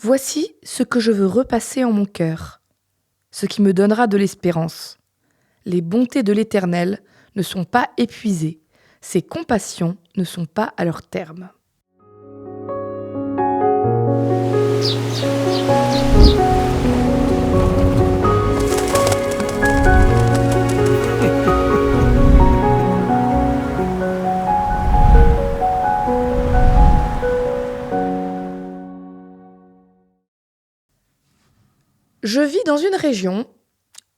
Voici ce que je veux repasser en mon cœur, ce qui me donnera de l'espérance. Les bontés de l'Éternel ne sont pas épuisées, ses compassions ne sont pas à leur terme. Je vis dans une région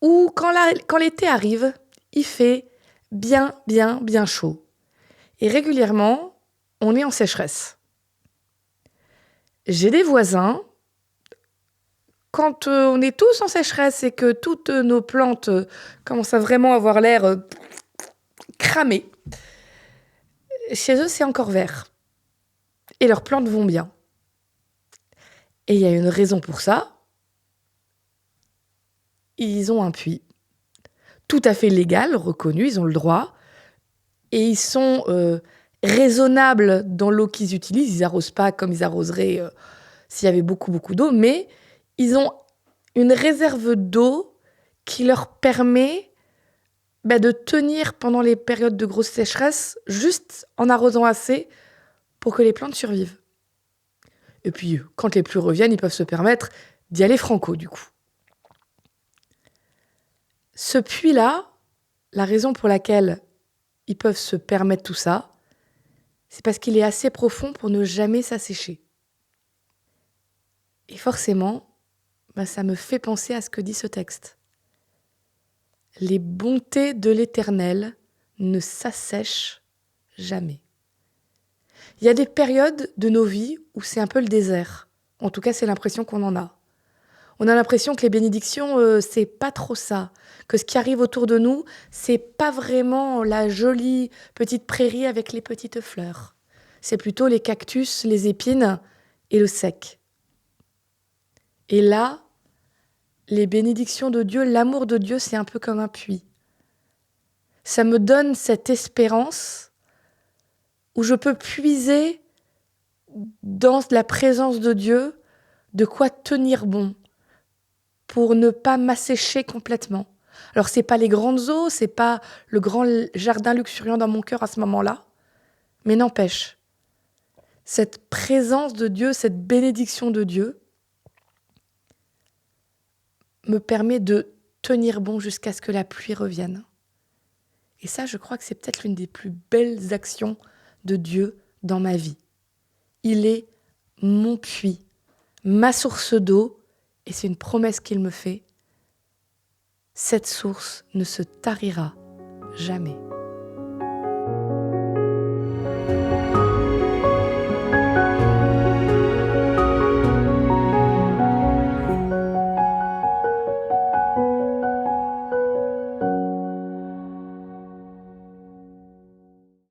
où, quand l'été arrive, il fait bien chaud. Et régulièrement, on est en sécheresse. J'ai des voisins, quand on est tous en sécheresse et que toutes nos plantes commencent à vraiment avoir l'air cramées, chez eux, c'est encore vert. Et leurs plantes vont bien. Et il y a une raison pour ça. Ils ont un puits. Tout à fait légal, reconnu, ils ont le droit. Et ils sont raisonnables dans l'eau qu'ils utilisent. Ils n'arrosent pas comme ils arroseraient s'il y avait beaucoup d'eau. Mais ils ont une réserve d'eau qui leur permet de tenir pendant les périodes de grosse sécheresse, juste en arrosant assez pour que les plantes survivent. Et puis, quand les pluies reviennent, ils peuvent se permettre d'y aller franco, du coup. Ce puits-là, la raison pour laquelle ils peuvent se permettre tout ça, c'est parce qu'il est assez profond pour ne jamais s'assécher. Et forcément, ça me fait penser à ce que dit ce texte. Les bontés de l'Éternel ne s'assèchent jamais. Il y a des périodes de nos vies où c'est un peu le désert. En tout cas, c'est l'impression qu'on en a. On a l'impression que les bénédictions, c'est pas trop ça. Que ce qui arrive autour de nous, c'est pas vraiment la jolie petite prairie avec les petites fleurs. C'est plutôt les cactus, les épines et le sec. Et là, les bénédictions de Dieu, l'amour de Dieu, c'est un peu comme un puits. Ça me donne cette espérance où je peux puiser dans la présence de Dieu de quoi tenir bon pour ne pas m'assécher complètement. Alors, c'est pas les grandes eaux, c'est pas le grand jardin luxuriant dans mon cœur à ce moment-là, mais n'empêche, cette présence de Dieu, cette bénédiction de Dieu me permet de tenir bon jusqu'à ce que la pluie revienne. Et ça, je crois que c'est peut-être l'une des plus belles actions de Dieu dans ma vie. Il est mon puits, ma source d'eau, et c'est une promesse qu'il me fait. Cette source ne se tarira jamais.